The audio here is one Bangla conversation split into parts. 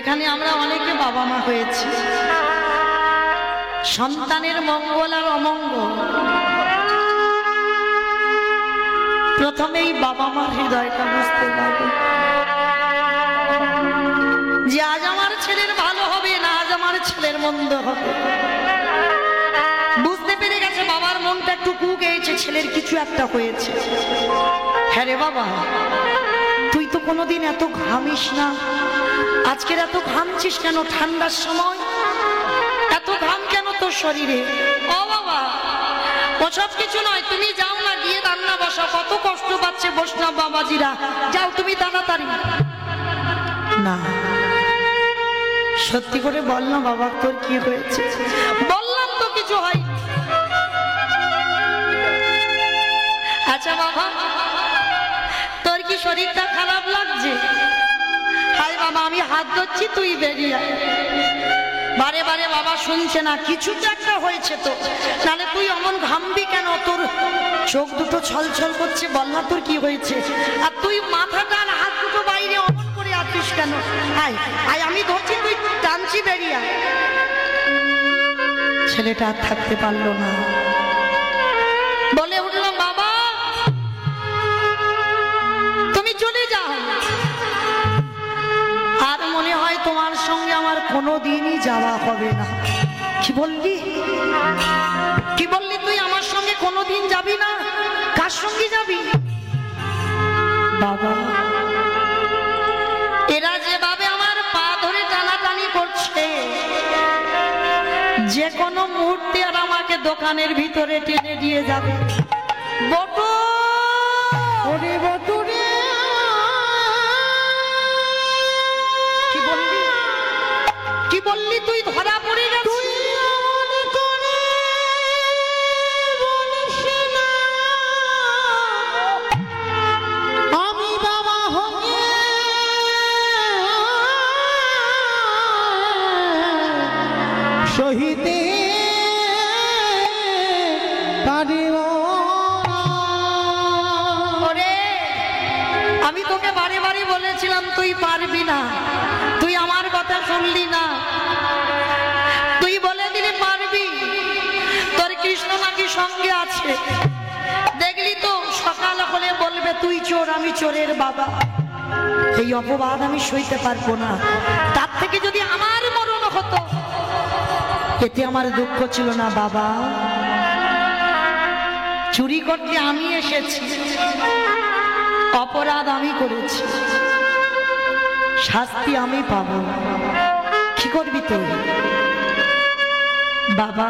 এখানে আমরা অনেকে বাবা মা হয়েছি, সন্তানের মঙ্গল আর অমঙ্গল প্রথমেই বাবা মার হৃদয়টা বুঝতে পারবে যে আজ আমার ছেলের ভালো হবে না, আজ আমার ছেলের মন্দ হবে। বুঝতে পেরে গেছে বাবার মনটা একটু কুঁকেছে, ছেলের কিছু একটা হয়েছে। হ্যাঁ রে বাবা, তুই তো কোনোদিন এত ঘামিস না, আজকের এত ঘামছিস কেন? ঠান্ডার সময় এত ঘাম কেন তোর শরীরে? ও বাবা, ওসব কিছু নয়, তুমি যাও না, গিয়ে রান্না বসাও, কত কষ্ট পাচ্ছে বৈষ্ণব বাবাজিরা, যাও তুমি তাড়াতাড়ি। না, সত্যি করে বল না বাবা, তোর কি হয়েছে? বললাম তো কিছু হয়। আচ্ছা বাবা, তোর কি শরীরটা খারাপ লাগছে? হাই বাবা, আমি হাত ধরছি, তুই বেরিয়ে আয়। বারে বারে বাবা শুনছে না, কিছু তো একটা হয়েছে তো, নাহলে তুই অমন ঘামবি কেন? তোর চোখ দুটো ছলছল করছে, বল না তোর কি হয়েছে? আর তুই মাথাটা আর হাত দুটো বাইরে অমন করে আছিস কেন? আয় আয়, আমি ধরছি, তুই টানছি, বেরিয়ে আয়। ছেলেটা আর থাকতে পারলো না, বলে উঠল, বাবা তুমি চলে যাও, আর মনে হয় তোমার সঙ্গে আমার কোনোদিনই যাওয়া হবে না। কি বললি? কি বললি তুই? আমার সঙ্গে কোনোদিন যাবি না? কার সঙ্গে যাবি? বাবা, এরা যেভাবে আমার পা ধরে টানাটানি করছে, যে কোনো মুহূর্তে আর আমাকে দোকানের ভিতরে টেনে দিয়ে যাবে। বটু, ওরে বটু রে, কি বললি? কি বললি তুই? ধরা পড়ে গেছিস? আমি বাবা হয়ে সহিতে পারিব না। ওরে, আমি তোকে বারে বারে বলেছিলাম তুই পারবি না, তুই আমার কথা শুনলি না। তুই বলে দিলি পারবি, তোর কৃষ্ণ নাকি সঙ্গে আছে। দেখলি তো, সকাল হলে বলবে তুই চোর, আমি চোরের বাবা। এই অপবাদ আমি সইতে পারবো না। তার থেকে যদি আমার মরণ হতো, এতে আমার দুঃখ ছিল না। বাবা, চুরি করতে আমি এসেছি, অপরাধ আমি করেছি, শাস্তি আমি পাবো, কি করবি তুই? বাবা,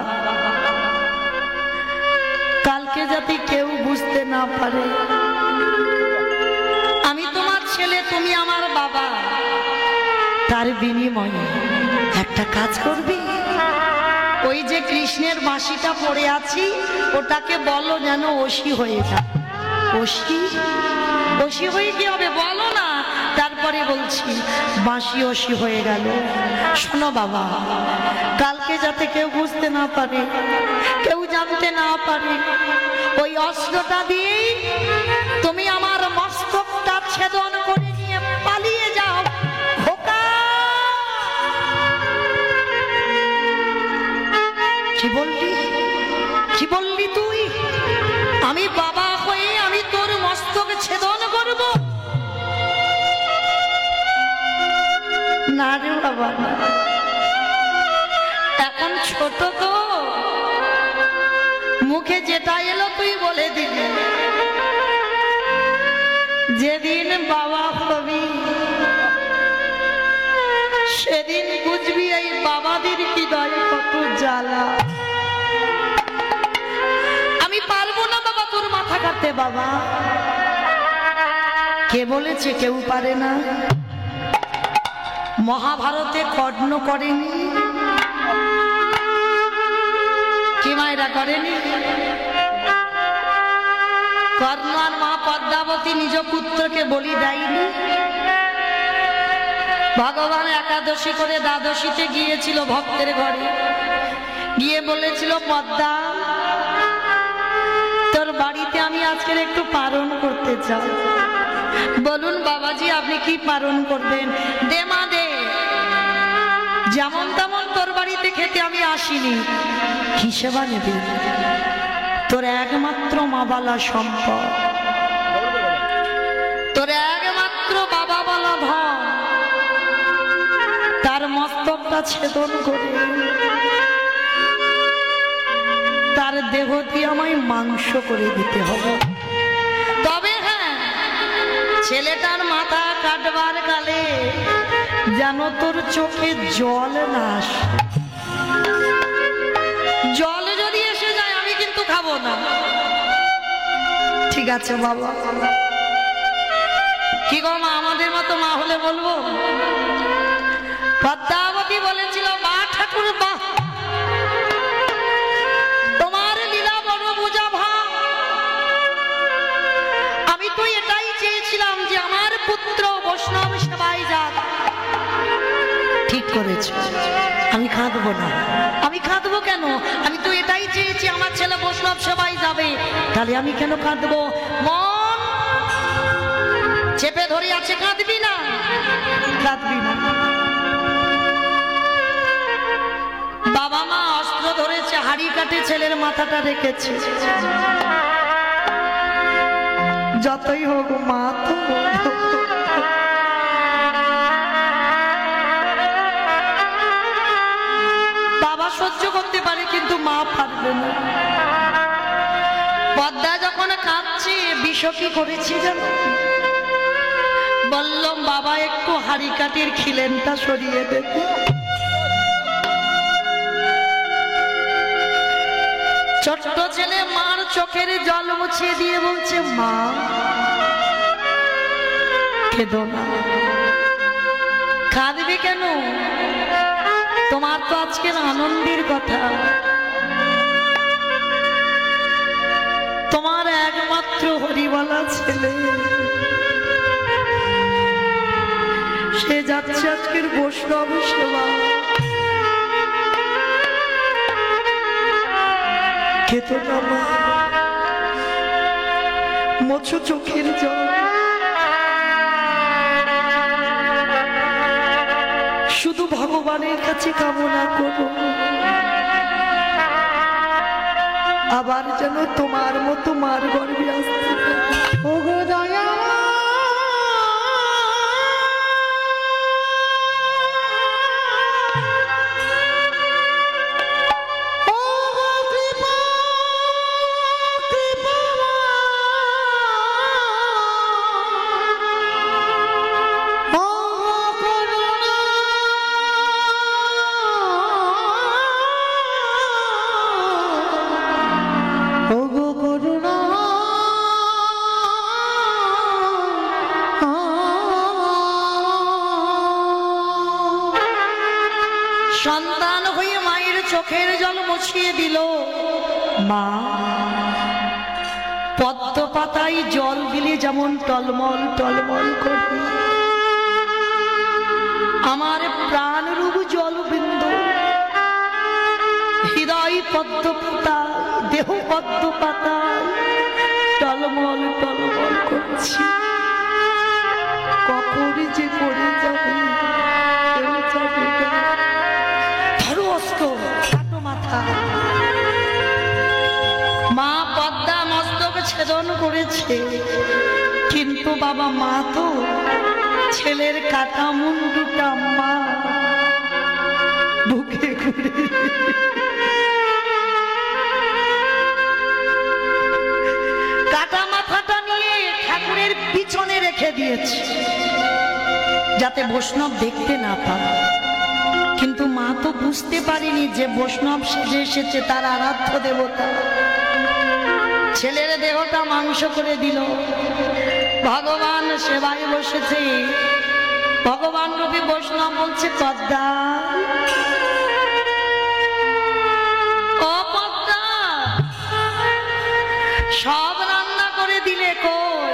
কালকে যাতে কেউ বুঝতে না পারে আমি তোমার ছেলে, তুমি আমার বাবা, তার বিনিময়ে একটা কাজ করবি। ওই যে কৃষ্ণের বাঁশিটা পড়ে আছি, ওটাকে বলো যেন ওসি হয়ে যায়। ওসি? ওসি হয়ে কি হবে বলো না? তারপরে বলছি, বাঁশি ওসি হয়ে গেল। শোনো বাবা, কালকে যাতে কেউ বুঝতে না পারে, কেউ জানতে না পারে, ওই অস্ত্রটা দিয়েই তুমি আমার মস্তকটা ছেদন করে নিয়ে পালিয়ে যাও। কি বললি? কি বললি তুই? আমি বাবা হয়ে আমি তোর মস্তক ছেদন করব? না রে বাবা, এখন ছোট তো, মুখে যেটা এলো তুই বলে দিবি। যেদিন বাবা হবি সেদিন বুঝবি এই বাবাদের হৃদয়ে কত জ্বালা। আমি পারবো না বাবা তোর মাথা কাটতে। বাবা, কে বলেছে কেউ পারে না? মহাভারতে কর্ণ করেনি? কি মায়েরা করেনি? কর্ণ আর মা পদ্মাবতী নিজ পুত্রকে বলি দেয়নি? ভগবান একাদশী করে দ্বাদশীতে গিয়েছিল ভক্তের ঘরে, গিয়ে বলেছিল, পদ্মা তোর বাড়িতে আমি আজকের একটু পালন করতে চাই। বলুন বাবাজি, আপনি কি পালন করবেন? দে মা দে। যেমন তেমন তোর বাড়িতে খেতে আমি আসিনি, কি সেবা নেবে? তোর একমাত্র মা বালা সম্পদ, তোর একমাত্র বাবা বালা ধন, তার মস্তকটা ছেদন করে তার দেহ দিয়ে আমায় মাংস করে দিতে হবে। তবে হ্যাঁ, ছেলেটার মাথা কাটবার কালে যেন তোর চোখে জল না আসে। জল যদি এসে যায় আমি কিন্তু খাবো না। ঠিক আছে বাবা? কি গো মা, আমাদের মতো মা হলে বলবো? পদ্মাবতী বলেছিল, মা ঠাকুর বাহ, তোমার লীলা বড় বুঝা ভাব। আমি তো এটাই চেয়েছিলাম যে আমার পুত্র বৈষ্ণব সেবায় যাক। ঠিক করেছ, আমি খাঁদবো না। আমি খাঁদবো কেন? আমি তো এটাই চেয়েছি আমার ছেলে বৈষ্ণব সেবায় যাবে, তাহলে আমি কেন কাঁদবো? মন চেপে ধরে আছে, কাঁদবি না, কাঁদবি না। বাবা মা অস্ত্র ধরেছে, হাড়ি কাটে ছেলের মাথাটা রেখেছে। যতই হোক মা তো বাবা সহ্য করতে পারে, কিন্তু মা পারবে না। পদ্মা যখন কাঁদছে, বিষ কি করেছি জানো? বললাম বাবা একটু হাড়ি কাটির খিলেনটা সরিয়ে দেবে। ছোট্ট ছেলে মার চোখের জল মুছিয়ে দিয়ে বলছে, মা কেঁদো না। কাঁদবে কেন? তোমার তো আজকের আনন্দের কথা। তোমার একমাত্র হরিবালা ছেলে, সে যাচ্ছে আজকের বৈষ্ণব সেবা। খেতো না মা, মোছো চোখের জল। শুধু ভগবানের কাছে কামনা করো, আবার যেন তোমার মতো মার গর্ভে আসতে। ওগো দয়া সন্তান হয়ে মায়ের চোখের জল মুছিয়ে দিল। মা পদ্ম পাতায় জল দিলে যেমন টলমল টলমল করে, আমার প্রাণ রূপ জল বিন্দু, হৃদয় পদ্ম পাতা, দেহ পদ্ম পাতা, টলমল টলমল করছি। কখন যে পড়ে যাবে, মা পদ্মা মস্তক ছেদন করেছে, কিন্তু বাবা মা তো ছেলের কাটা মুন্ডুটা মা বুকে ঘুরে কাটা মাথাটা নিয়ে ঠাকুরের পিছনে রেখে দিয়েছে, যাতে বৈষ্ণব দেখতে না পায়। কিন্তু মা তো বুঝতে পারেনি যে বৈষ্ণব সেজে এসেছে তার আরাধ্য দেবতা। ছেলের দেহটা মাংস করে দিল, ভগবান সেবায় বসেছে। ভগবান রূপী বৈষ্ণব বলছে, পদ্মা ও পদ্মা, সব রান্না করে দিলে কই,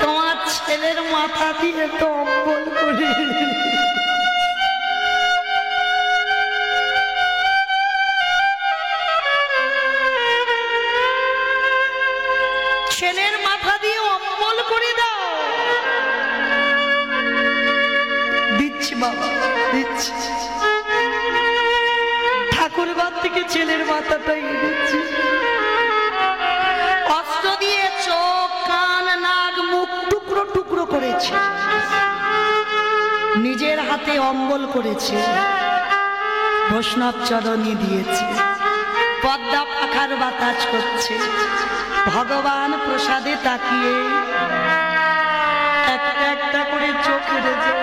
তোমার ছেলের মাথা দিয়ে তো অম্বল করে। ছেলের মাথা দিয়ে অম্বল করে দাও। দিচ্ছি বাবা, দিচ্ছি। থেকে ছেলের মাথাটা এনেছে। অস্ত্র দিয়ে চোখ, কান, নাক, মুখ টুকরো টুকরো করেছে, নিজের হাতে অম্বল করেছে, বৈষ্ণব চরণী দিয়েছে, পদ্মা পাখার বাতাস করছে। ভগবান প্রসাদে তাকিয়ে একটা একটা করে চোখ হেরেছে।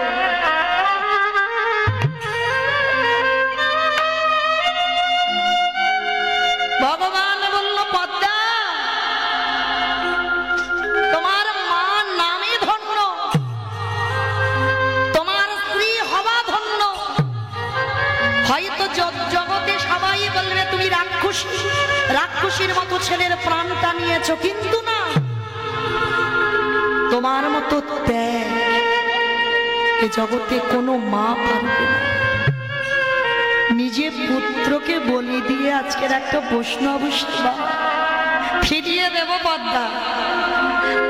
ভগবান বলল, পদ্মা, তোমার মা নামে ধন্য, তোমার স্ত্রী হওয়া ধন্য। হয়তো জগতে সবাই বলবে তুমি রাক্ষসী, রাক্ষসীর মতো ছেলের প্রাণটা নিয়েছো, কিন্তু না, তোমার মতো ত্যাগ এ জগতে কোনো মা পারবে না। নিজে পুত্রকে বলি দিয়ে আজকের একটা বৈষ্ণব সেবা ফিরিয়ে দেব পদ্মা।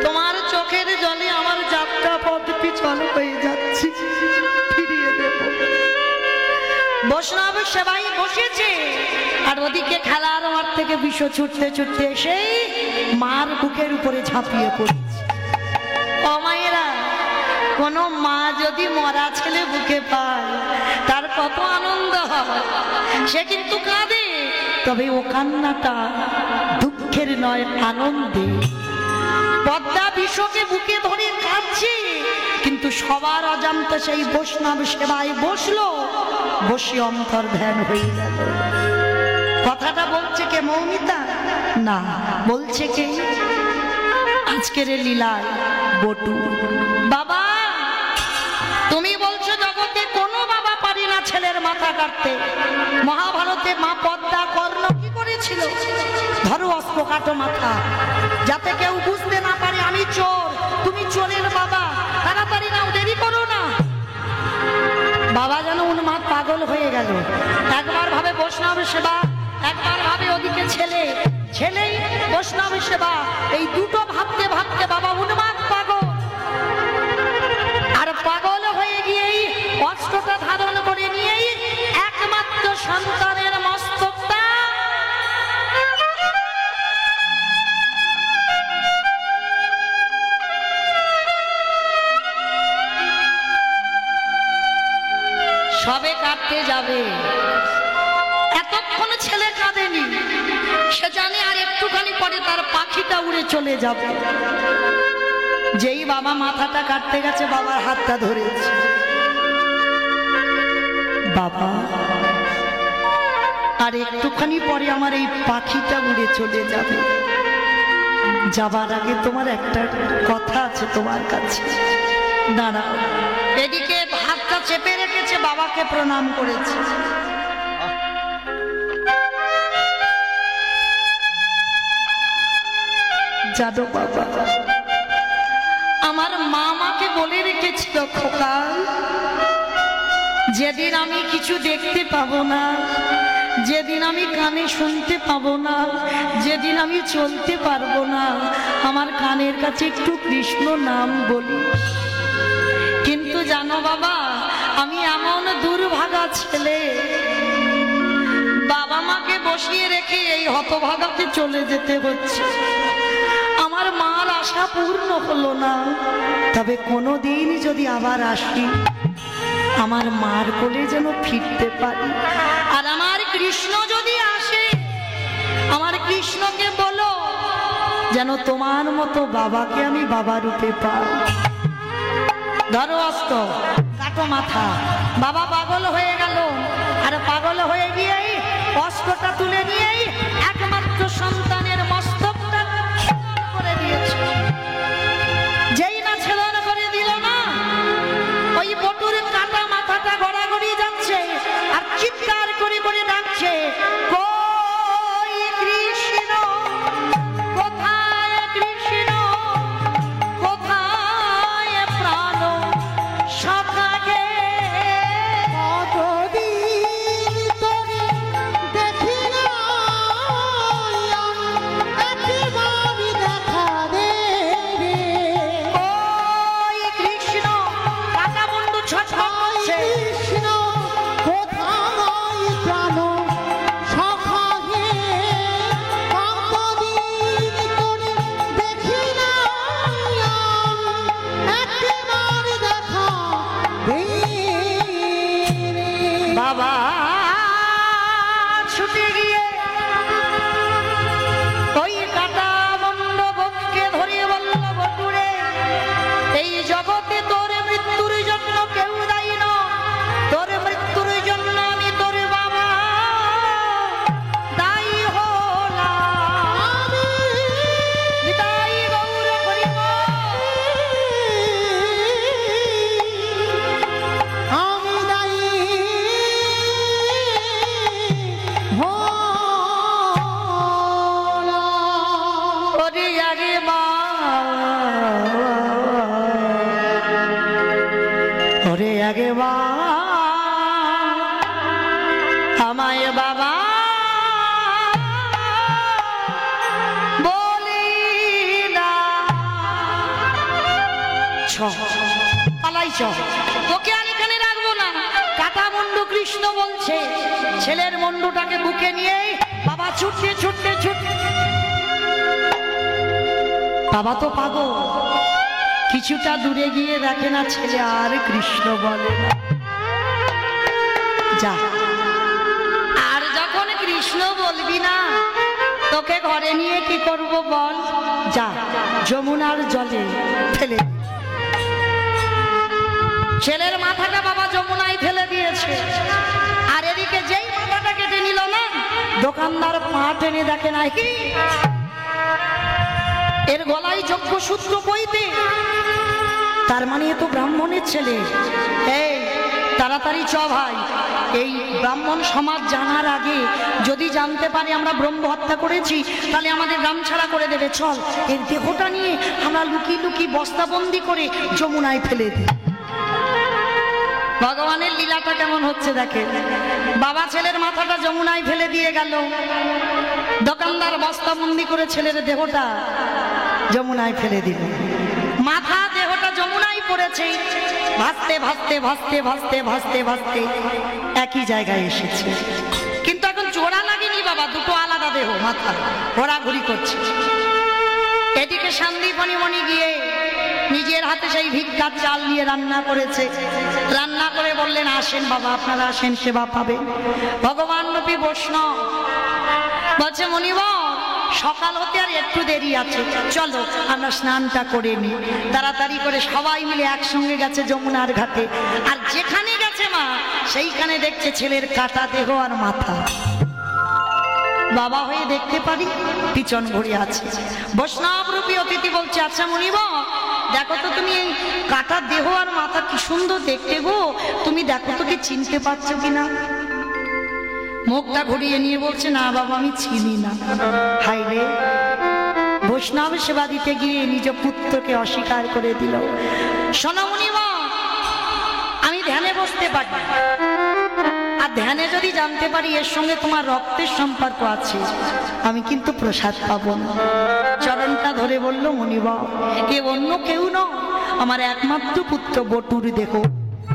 তোমার চোখের জলে আমার যাত্রা পথ পিছল হয়ে যাচ্ছে, ফিরিয়ে দেব। বৈষ্ণব সেবাই বসেছে, আর ওদিকে খেলার মাঠ থেকে বিষ ছুটতে ছুটতে এসেই মার বুকের উপরে ঝাঁপিয়ে পড়েছে। ও মায়েরা, কোন মা যদি মরা ছেলে বুকে পায় তার কত আনন্দ হয়, সে কিন্তু কাঁদে, তবে ও কান্নাটা দুঃখের নয়, আনন্দে। পদ্মা বিশ্বকে বুকে ধরে কাঁদছে, কিন্তু সবার অজান্তে সেই বৈষ্ণব সেবায় বসলো, বসে অন্তর ধ্যান হয়ে গেল। কথাটা বলছে কে? মৌমিতা না, বলছে কে? আজকের লীলায় বটু। বাবা, তুমি বলছো জগতে কোনো বাবা পারি না ছেলের মাথা কাটতে। মহাভারতে মা পদ্মা কর্ণ কি করেছিল? ধরো অস্ত্র, কাটো মাথা, যাতে কেউ বুঝতে না পারে আমি চোর, তুমি চোরের বাবা, তাড়াতাড়ি নাও, দেরি করো না। বাবা যেন উন্মাদ পাগল হয়ে গেল। একবার ভাবে বৈষ্ণব সেবা, একবার ভাবে ওদিকে ছেলে, ছেলেই বৈষ্ণব সেবা। এই দুটো ভাবতে ভাবতে বাবা উন্মাদ পাগল। আর পাগল হয়ে গিয়েই অস্ত্রটা ধারণ করে নিয়েই একমাত্র সন্তানের মস্তকটা সবে কাটতে যাবে। এতক্ষণ ছেলে কাঁদেনি, সে জানে আর একটুখানি পরে তার পাখিটা উড়ে চলে যাবে। যেই বাবা মাথাটা কাটতে গেছে, বাবার হাতটা ধরেছে। বাবা, আর একটুখানি পরে আমার এই পাখিটা উড়ে চলে যাবে, যাবার আগে তোমার একটা কথা আছে তোমার কাছে, দাঁড়াও। এদিকে হাতটা চেপে রেখেছে, বাবাকে প্রণাম করেছে। জানো বাবা, আমার মা আমাকে বলে রেখেছিল, খোকা, যেদিন আমি কিছু দেখতে পাবো না, যেদিন আমি কানে শুনতে পাবো না, যেদিন আমি চলতে পারবো না, আমার কানের কাছে একটু কৃষ্ণ নাম বলি। কিন্তু জানো বাবা, আমি এমন দুর্ভাগা ছেলে, বাবা মাকে বসিয়ে রেখে এই হতভাগাতে চলে যেতে হচ্ছে। আমার মার আশা পূর্ণ হলো না, তবে কোনোদিন যদি আবার আসি, আমার মার কোলে যেন ফিরতে পারি। আর আমার কৃষ্ণ যদি আসে, আমার কৃষ্ণকে বলো যেন তোমার মতো বাবাকে আমি বাবা রূপে পাই। ধরো অস্ত্র, কাটো মাথা। বাবা পাগল হয়ে গেল, আর পাগল হয়ে গিয়েই অস্ত্রটা তুলে নিয়েই একমাত্র সন্তানের মস্তকটা করে দিয়েছে। যেই না ছেদন করে দিল না, ওই বটুর কাটা মাথাটা গড়াগড়ি যাচ্ছে, আর চিৎকার করে করে ডাকছে, কই কৃষ্ণ, কোথায় কৃষ্ণ, কোথায় প্রাণ সখাকে। কতদিন তোরে দেখি না আগে ওরে আগে আমায় বাবা বলি না পালাই তোকে আর এখানে রাখবো না। কাটা মুন্ডু কৃষ্ণ বলছে ছেলের মুন্ডুটাকে বুকে নিয়ে বাবা ছুটতে ছুটতে বাবা তো পাগল, কিছুটা দূরে গিয়ে দেখে না ছেলে আর কৃষ্ণ বলে না। যা, আর যখন কৃষ্ণ বলবি না তোকে ঘরে নিয়ে কি করব বল, যা যমুনার জলে ফেলে। ছেলের মাথাটা বাবা যমুনায় ফেলে দিয়েছে, আর এদিকে যেই মাথাটা কেটে নিল না দোকানদার পা টেনে দেখে নাই কি এর গলায় যজ্ঞ সূত্র বইতে, তার মানে এ তো ব্রাহ্মণের ছেলে। এই তাড়াতাড়ি চ ভাই, এই ব্রাহ্মণ সমাজ জানার আগে যদি জানতে পারে আমরা ব্রহ্ম হত্যা করেছি তাহলে আমাদের গ্রাম ছাড়া করে দেবে। চল এর দেহটা নিয়ে আমরা লুকিয়ে লুকিয়ে বস্তাবন্দি করে যমুনায় ফেলে দিই। ভগবানের লীলাটা কেমন হচ্ছে দেখে। বাবা ছেলের মাথাটা যমুনায় ফেলে দিয়ে গেল, দোকানদার বস্তাবন্দি করে ছেলের দেহটা যমুনায় ফেলে দিল। মাথা দেহটা যমুনায় পড়েছে, ভাসতে ভাসতে ভাসতে ভাসতে ভাসতে ভাসতে একই জায়গায় এসেছে। কিন্তু এখন জোড়া লাগেনি বাবা, দুটো আলাদা দেহ মাথা ঘোরাঘুরি করছে। এদিকে সন্দীপনী গিয়ে নিজের হাতে সেই ভিক্ষার চাল নিয়ে রান্না করেছে, রান্না করে বললেন আসেন বাবা আপনারা আসেন, সেবা পাবেন। ভগবান রূপী বৈষ্ণব বলছে মনিবর সকাল হতে আর একটু দেরি আছে, চলো আমরা স্নানটা করে নিই। তাড়াতাড়ি করে সবাই মিলে একসঙ্গে গেছে যমুনার ঘাটে, আর যেখানে গেছে মা সেইখানে দেখছে ছেলের কাটা দেহ আর মাথা। বাবা হয়ে দেখতে পারি পিছন ঘুরে আছে। বৈষ্ণব রূপী অতিথি বলছে আচ্ছা মনিবর দেখো তো তুমি এই কাটা দেহ আর মাথা কি সুন্দর দেখতে গো, তুমি দেখো তো কি চিনতে পারছো কিনা। মুখটা ঘুরিয়ে নিয়ে বলছে না বাবা আমি চিনি না। হাই রে, বৈষ্ণব সেবা দিতে গিয়ে নিজ পুত্রকে অস্বীকার করে দিল। শোনো মনিবর আমি ধ্যানে বসতে পারি, আর ধ্যানে যদি জানতে পারি এর সঙ্গে তোমার রক্তের সম্পর্ক আছে আমি কিন্তু প্রসাদ পাবো না। চরণটা ধরে বলল মনিবর এ অন্য কেউ নয়, আমার একমাত্র পুত্র বটুর দেহ।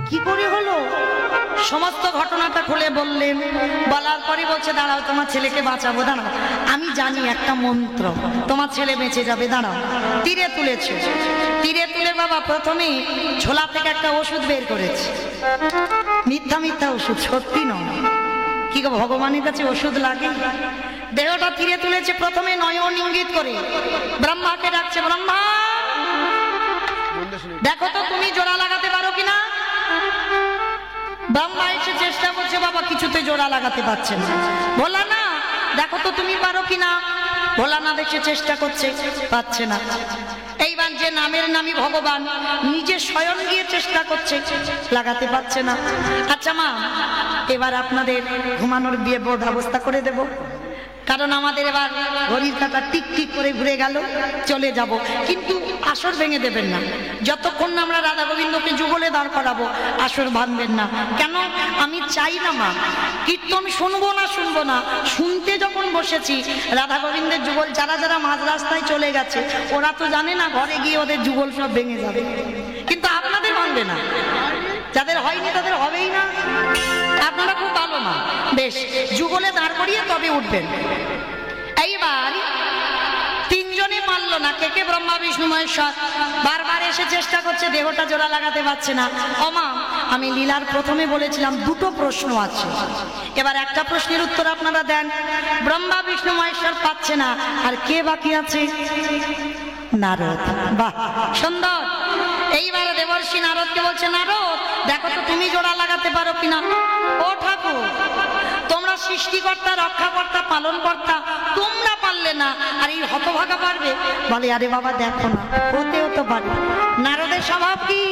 কি করে হলো? সমস্ত ঘটনাটা খুলে বললেন। বলার পরে বলছে দাঁড়াও তোমার ছেলেকে বাঁচাবো, দাঁড়াও আমি জানি একটা মন্ত্র, তোমার ছেলে বেঁচে যাবে, দাঁড়াও। তীরে তুলেছে, তীরে তুলে বাবা প্রথমে ঝোলা থেকে একটা ওষুধ বের করেছে। মিথ্যা মিথ্যা ওষুধ, সত্যি নয়। কি গো ভগবানের কাছে ওষুধ লাগে? দেহটা তীরে তুলেছে, প্রথমে নয়ন ইঙ্গিত করে ব্রহ্মাকে ডাকছে, ব্রহ্মা দেখো তো তুমি জোড়া লাগাতে পারো কিনা। ব্রহ্মা এসে চেষ্টা করছে, বাবা কিছুতে জোড়া লাগাতে পারছে না। ভোলা না দেখো তো তুমি পারো কিনা। ভোলা না দেখে চেষ্টা করছে, পাচ্ছে না। এইবার যে নামের নামই ভগবান নিজে স্বয়ং গিয়ে চেষ্টা করছে, লাগাতে পারছে না। আচ্ছা মা এবার আপনাদের ঘুমানোর বিয়ে ব্যবস্থা করে দেব, কারণ আমাদের এবার ঘড়ির কাঁটা টিক টিক করে ঘুরে গেল, চলে যাব। কিন্তু আসর ভেঙে দেবেন না, যতক্ষণ না আমরা রাধা গোবিন্দকে যুগলে দাঁড় করাবো আসর ভাঙবেন না। কেন? আমি চাই না মা কীর্তন শুনবো না, শুনতে যখন বসেছি রাধা গোবিন্দের যুগল যারা যারা মাঝ রাস্তায় চলে গেছে ওরা তো জানে না ঘরে গিয়ে ওদের যুগল সব ভেঙে যাবে, কিন্তু আপনাদের ভাঙবে না, যাদের হয়নি তাদের হবেই না। আপনারা খুব ভালো মা, বেশ যুগলে দাঁড় করিয়ে তবে উঠবেন। এইবার তিনজনে মানল না, কে ব্রহ্মা বিষ্ণু মহেশ্বর বারবার এসে চেষ্টা করছে, দেহটা জোড়া লাগাতে পারছে না। ওমা আমি লীলার প্রথমে বলেছিলাম দুটো প্রশ্ন আছে, এবার একটা প্রশ্নের উত্তর আপনারা দেন। ব্রহ্মা বিষ্ণু মহেশ্বর পাচ্ছে না, আর কে বাকি আছে? নারদ। বাহ সুন্দর। এইবার দেবর্ষি নারদকে বলছে, নারদ দেখো তো তুমি জোড়া লাগাতে পারো কিনা। ও ঠাকুর তোমরা সৃষ্টিকর্তা রক্ষাকর্তা পালনকর্তা, তোমরা পারলে না আর এই হতভাগা পারবে? বলে আরে বাবা দেখো না, হতেও তো পারে। নারদের স্বভাব কি?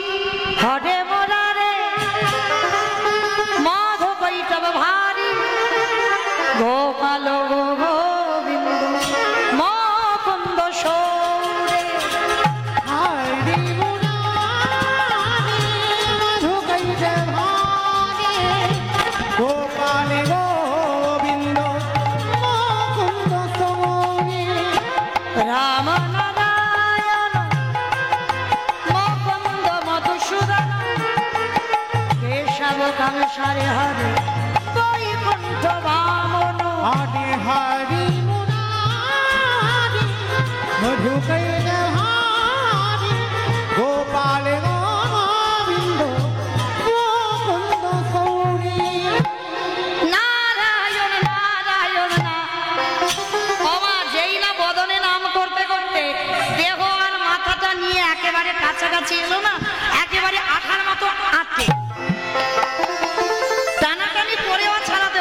হরে মোরারে মধ কৈটব ভারী গোপাল গোবিন্দ মুকুন্দ রাম নারায়ণ মুকুন্দ মধুসূদন কেশব কামেশ্বরে হরে বৈকুণ্ঠ বামন হরে হরি মুরারি মধুকৈল হারি গোপাল গোবিন্দ মুকুন্দ গৌরী। নারায়ণ নারায়ণ না ওমা যেই না বদনে নাম করতে করতে দেহ আর মাথাটা নিয়ে একেবারে কাছাকাছি এলো না, একেবারে আঠার মতো আটে টানাটানি পরেও ছাড়াতে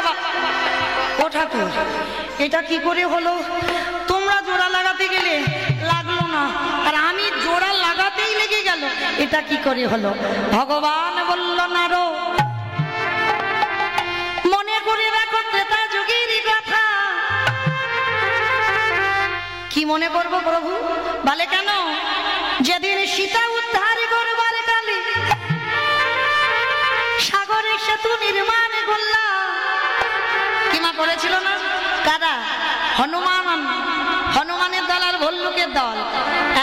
ও ঠাকুর এটা কি করে হলো? তোমরা জোড়া লাগাতে গেলে লাগলো না, আর আমি জোড়া লাগাতেই লেগে গেল, এটা কি করে হলো? ভগবান বলল নারো মনে করে রাখো ত্রেতা যুগের কথা। কি মনে করবো প্রভু? বলে কেন? যেদিন সীতা উদ্ধার করবার কালে সাগরে সেতু নির্মাণ করলা, কিমা করেছিল না? কারা? হনুমান, হনুমানের দল আর ভল্লুকের দল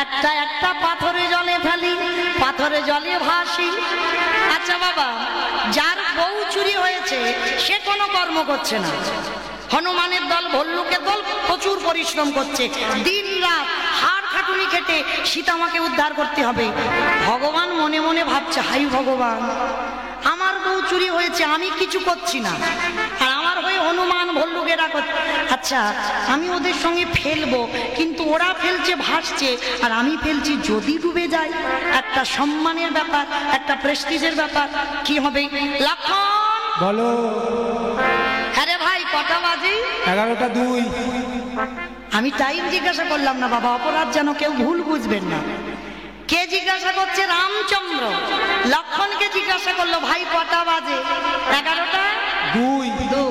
একটা একটা পাথরে জলে ফেলি, পাথরে জলে ভাসি। আচ্ছা বাবা, যার বউ চুরি হয়েছে সে কোনো কর্ম করছে না, হনুমানের দল ভল্লুকের দল প্রচুর পরিশ্রম করছে, দিন রাত হাড় খাটুনি খেটে সীতামাকে উদ্ধার করতে হবে। ভগবান মনে মনে ভাবছে, হাই ভগবান, আমার বউ চুরি হয়েছে, আমি কিছু করছি না, আর আমার হয়ে হনুমান ভল্লুকেরা করছে। আচ্ছা আমি ওদের সঙ্গে ফেলবো, কিন্তু ওরা ফেলছে ভাসছে আর আমি ফেলছি, যদি ডুবে যায় একটা সম্মানের ব্যাপার, একটা প্রেস্টিজের ব্যাপার, কি হবে? লক্ষণ বলো। হ্যাঁ রে ভাই, কটা বাজে? 11টা 2। আমি টাইম জিজ্ঞাসা করলাম না বাবা, অপরাধ যেন কেউ ভুল বুঝবেন না। কে জিজ্ঞাসা করছে? রামচন্দ্র লক্ষণকে জিজ্ঞাসা করলো, ভাই কটা বাজে? 11টা 2।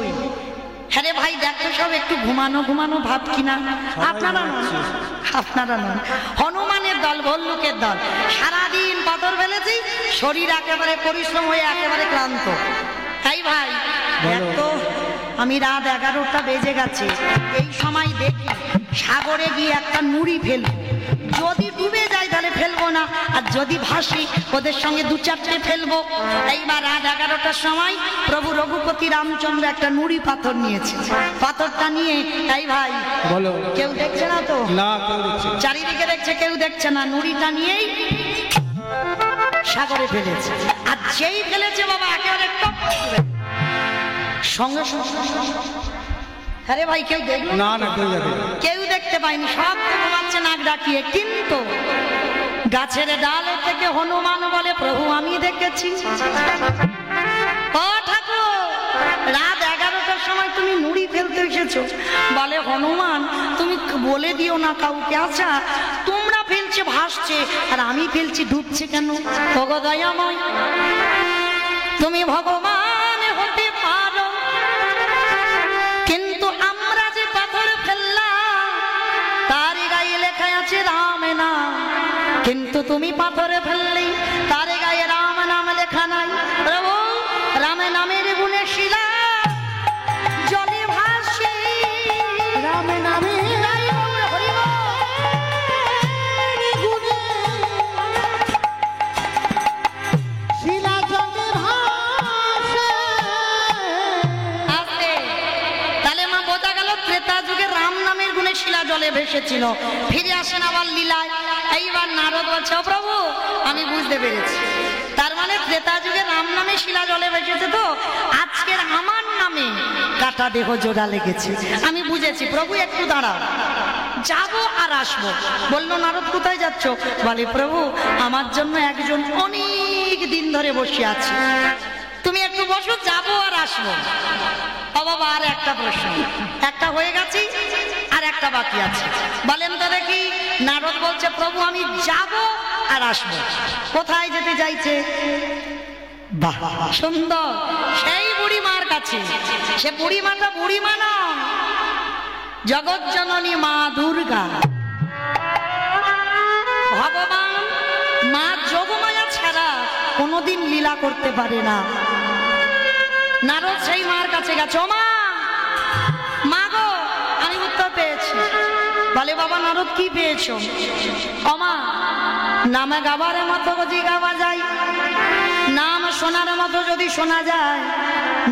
হ্যাঁ রে ভাই, দেখো সব একটু ঘুমানো ঘুমানো ভাব কিনা? আপনারা নন, আপনারা নন, হনুমানের দল ভল্লুকের দল সারাদিন পাথর ফেলেছি, শরীর একেবারে পরিশ্রম হয়ে একেবারে ক্লান্ত। তাই ভাই দেখতো, আমি রাত 11টা বেজে গেছে, এই সময় দেখি সাগরে গিয়ে একটা নুড়ি ফেলবো, যদি ডুবে যায় তাহলে ফেলবো না, আর যদি ভাসি ওদের সঙ্গে 2-4টে ফেলবো। এইবার রাত 11টার সময় প্রভু রঘুপতি রামচন্দ্র একটা নুড়ি পাথর নিয়েছে, পাথরটা নিয়ে, এই ভাই বলো। কেউ দেখছে না তো? না, কেউ দেখছে না। চারিদিকে দেখছে, কেউ দেখছে না, নুড়িটা নিয়েই সাগরে ফেলেছে, আর যেই ফেলেছে বাবা একেবারে টপ করে সঙ্গে সঙ্গে। আরে ভাই কেউ দেখলো না? না, কেউ দেখে কেউ দেখতে পায়নি, সব ঘুমাচ্ছে নাক ডাকিয়ে। কিন্তু গাছের ডালে থেকে হনুমান বলে, প্রভু আমি দেখেছি। ও ঠাকুর, রাত 11টার সময় তুমি নুড়ি ফেলতে এসেছো? বলে হনুমান তুমি বলে দিও না কাউকে। আচ্ছা তোমরা ফেলছে ভাসছে আর আমি ফেলছি ডুবছে কেন? ভগদয়াময়, তুমি ভগবান হতে পারো, কিন্তু আমরা যে পাথর ফেললাম তার গায়ে লেখা আছে রাম নাম, কিন্তু তুমি পাথরে ফেললেই তার গায়ে রাম নাম লেখা নাই। প্রভু রাম নামের গুণে শিলা জলে ভাসে, রাম নামে শিলা জলে ভাসে। তাহলে মা বোঝা গেল ত্রেতা যুগে রাম নামের গুণে শিলা জলে ভেসেছিল। ফিরে আসেন আবার লীলায়। এইবার নারদ বলছে, ও প্রভু আমি বুঝতে পেরেছি, তার মানে ত্রেতা যুগে রাম নামে শিলা জলে ভেসেছে, তো আজকের আমার নামে কাটা দেহ জোড়া লেগেছে। আমি বুঝেছি প্রভু, একটু দাঁড়াও, যাবো আর আসবো। বললো নারদ কোথায় যাচ্ছ? বলে প্রভু আমার জন্য একজন অনেক দিন ধরে বসে আছে, তুমি একটু বসো, যাবো আর আসবো। ও বাবা, আর একটা প্রশ্ন, একটা হয়ে গেছে আর একটা বাকি আছে, বলেন তো দেখি। নারদ বলছে প্রভু আমি যাব আর আসবো। কোথায় যেতে চাইছে? বাহ সুন্দর, সেই বুড়িমার কাছে। সে বুড়িমাটা বুড়িমা না, জগৎ জননী মা দুর্গা। ভগবান মা যোগমায়া ছাড়া কোনোদিন লীলা করতে পারে না। নারদ সেই মার কাছে গেছে, ও মা, মা গো, আমি উত্তর পেয়েছি। বলে বাবা নারদ কি পেয়েছো? অমা নামে গাবার মতো যদি গাওয়া যায়, নাম শোনার মতো যদি শোনা যায়,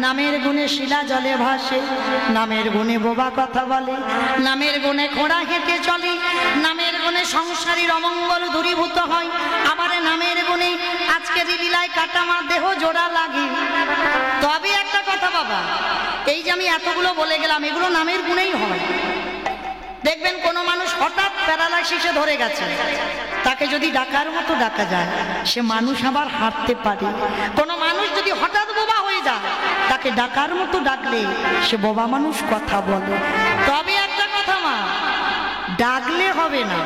নামের গুণে শিলা জলে ভাসে, নামের গুণে বোবা কথা বলে, নামের গুণে ঘোড়া হেঁটে চলে, নামের গুণে সংসারীর অমঙ্গল দূরীভূত হয়, আবার নামের গুণে আজকের লীলায় কাটামার দেহ জোড়া লাগে। তবে একটা কথা বাবা, এই যে আমি এতগুলো বলে গেলাম, এগুলো নামের গুণেই হয়। দেখবেন কোনো মানুষ হঠাৎ প্যারালাইসিসে ধরে গেছে, তাকে যদি ডাকার মতো ডাকা যায়, সে মানুষ আবার হাঁটতে পারে। কোনো মানুষ যদি হঠাৎ বোবা হয়ে যায়, তাকে ডাকার মতো ডাকলে সে বোবা মানুষ কথা বলে। তবে একটা কথা মা, ডাকলে হবে না,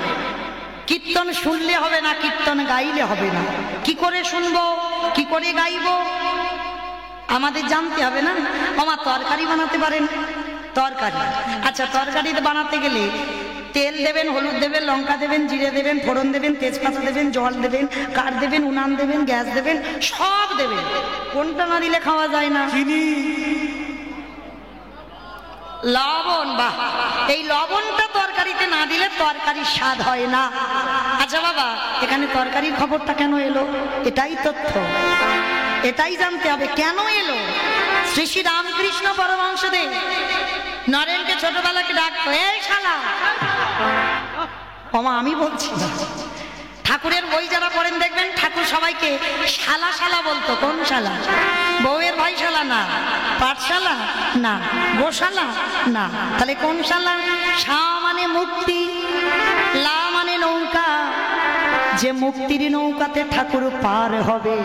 কীর্তন শুনলে হবে না, কীর্তন গাইলে হবে না। কি করে শুনবো, কি করে গাইবো আমাদের জানতে হবে না। আমার তরকারি বানাতে পারেন? তরকারি, আচ্ছা তরকারি বানাতে গেলে তেল দেবেন, হলুদ দেবেন, লঙ্কা দেবেন, জিরে দেবেন, ফোড়ন দেবেন, তেজপাতা দেবেন, জল দেবেন, কাঠ দেবেন, উনান দেবেন, গ্যাস দেবেন, সব দেবেন। কোনটা না দিলে খাওয়া যায় না? চিনি, লবণ। বাহ, এই লবণটা তরকারিতে না দিলে তরকারির স্বাদ হয় না। আচ্ছা বাবা, এখানে তরকারির খবরটা কেন এলো? এটাই তথ্য, এটাই জানতে হবে কেন এলো। শ্রী শ্রী রামকৃষ্ণ পরমহংসদেব নরেনকে ছোটবেলাকে ডাকতো, এই শালা। ওমা আমি বলছি না, ঠাকুরের বই যারা পড়েন দেখবেন ঠাকুর সবাইকে শালা শালা বলতো। কোন শালা? বউয়ের ভাই শালা না, পাঠশালা না, গোশালা না, তাহলে কোন শালা? শা মানে মুক্তি, লা মানে নৌকা, যে মুক্তির নৌকাতে ঠাকুর পার হবে।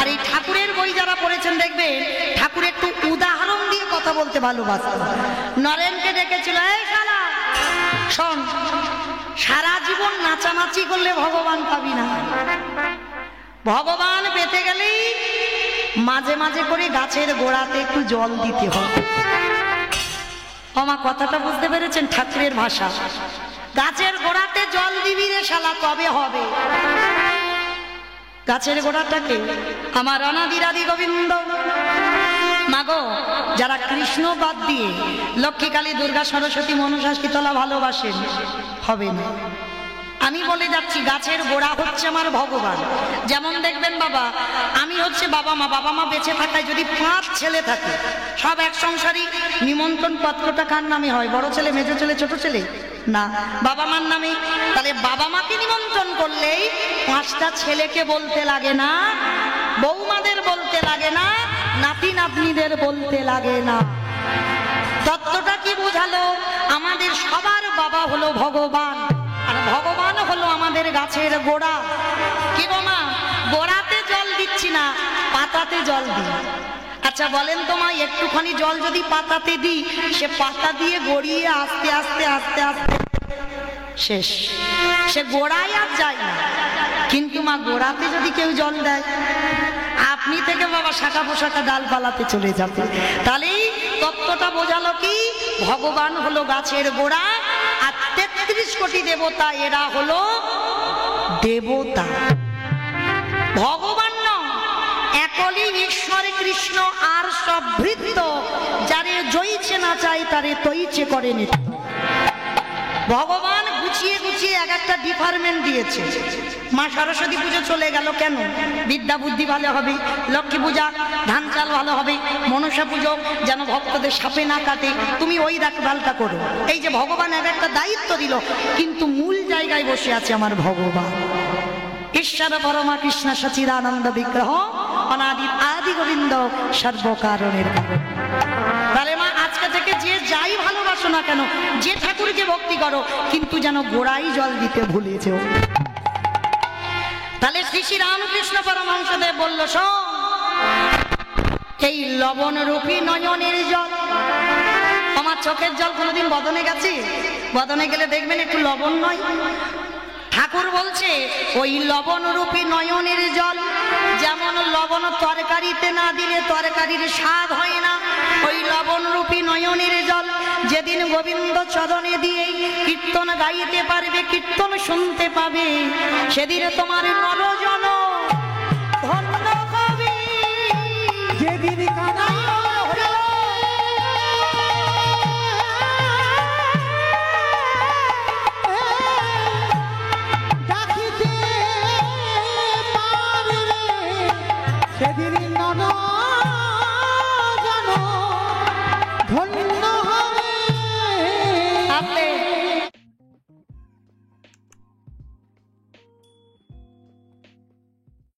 আর এই ঠাকুরের বই যারা পড়েছেন দেখবেন ঠাকুর একটু উদাহরণ দিয়ে কথা বলতে ভালোবাসত। নরেনকে ডেকেছিল, এই শালা শোন, সারা জীবন নাচানাচি করলে ভগবান পাবি না। ভগবান পেতে গেলেই মাঝে মাঝে করে গাছের গোড়াতে একটু জল দিতে হবে। আমার কথাটা বুঝতে পেরেছেন? ঠাকুরের ভাষা, গাছের গোড়াতে জল দিবি রে শালা, তবে হবে। গাছের গোড়াটাকে আমার অনাদিরাদি গোবিন্দ। মাগো, যারা কৃষ্ণ বাদ দিয়ে লক্ষ্মী, কালী, দুর্গা, সরস্বতী, মনসা, শীতলা ভালোবাসেন, হবে না। আমি বলে যাচ্ছি, গাছের গোড়া হচ্ছে আমার ভগবান। যেমন দেখবেন বাবা, আমি হচ্ছে বাবা মা বেঁচে থাকায় যদি 5 ছেলে থাকে, সব এক সংসারী, নিমন্ত্রণ পত্রটা কার নামে হয়? বড় ছেলে, মেজো ছেলে, ছোট ছেলে না, বাবা মার নামে। তাহলে বাবা মাকে নিমন্ত্রণ করলেই 5টা ছেলেকে বলতে লাগে না, বৌমাদের বলতে লাগে না, নাতি নাতনিদের বলতে লাগে না। তত্ত্বটা কি বোঝালো? আমাদের সবার বাবা হলো ভগবান, আর ভগবান হলো আমাদের গাছের গোড়া। কি গো মা, গোড়াতে জল দিচ্ছি না, পাতাতে জল দিই। আচ্ছা বলেন তো মা, একটুখানি জল যদি পাতাতে দিই, সে পাতা দিয়ে গড়িয়ে আস্তে আস্তে আস্তে আস্তে শেষ, সে গোড়ায় আর যায় না। কিন্তু মা, গোড়াতে যদি কেউ জল দেয়, আপনি থেকে বাবা শাখা পোশাখা ডালপালাতে চলে যাবে। তাহলে তত্ত্বটা বোঝালো কি? ভগবান হলো গাছের গোড়া, আর 33 কোটি দেবতা এরা হলো দেবতা। ভগবান একলি ঈশ্বর কৃষ্ণ, আর সব ভৃত্য, যারে জয়িছে না চাই তারে তৈছে করে নিত্য। ভগবান গুছিয়ে গুছিয়ে এক একটা ডিপার্টমেন্ট দিয়েছে। মা সরস্বতী পুজো চলে গেল, কেন? বিদ্যা বুদ্ধি ভালো হবে, লক্ষ্মী পূজা ধান চাল ভালো হবে, মনসা পুজো যেন ভক্তদের সাপে না কাটে, তুমি ওই দেখভালটা করো। এই যে ভগবান এক একটা দায়িত্ব দিল, কিন্তু মূল জায়গায় বসে আছে আমার ভগবান। ঈশ্বর পরমা কৃষ্ণ সচিদানন্দ বিগ্রহ, অনাদি আদি গোবিন্দ, সর্বকারণের কারণ। তাহলে মা, আজকে থেকে যে যাই ভালোবাসো না কেন, যে ঠাকুরকে ভক্তি করো, কিন্তু যেন গোড়াই জল দিতে ভুলে যেও। তাহলে শ্রী শ্রী রামকৃষ্ণ পরমহংসদেব বলল, শোন, এই লবণ রূপী নয়নের জল, আমার চোখের জল কোনোদিন বদনে গেছে? বদনে গেলে দেখবেন একটু লবণ নয়। ঠাকুর বলছে, ওই লবণ রূপী নয়নের জল, যেমন লবণ তরকারিতে না দিলে তরকারির স্বাদ হয় না, ওই লবণ রূপী নয়নের জল যেদিন গোবিন্দ চরণে দিয়ে কীর্তন গাইতে পারবে, কীর্তন শুনতে পাবে, সেদিন তোমার নরজন ধন্য হবে। যেদিন কানাই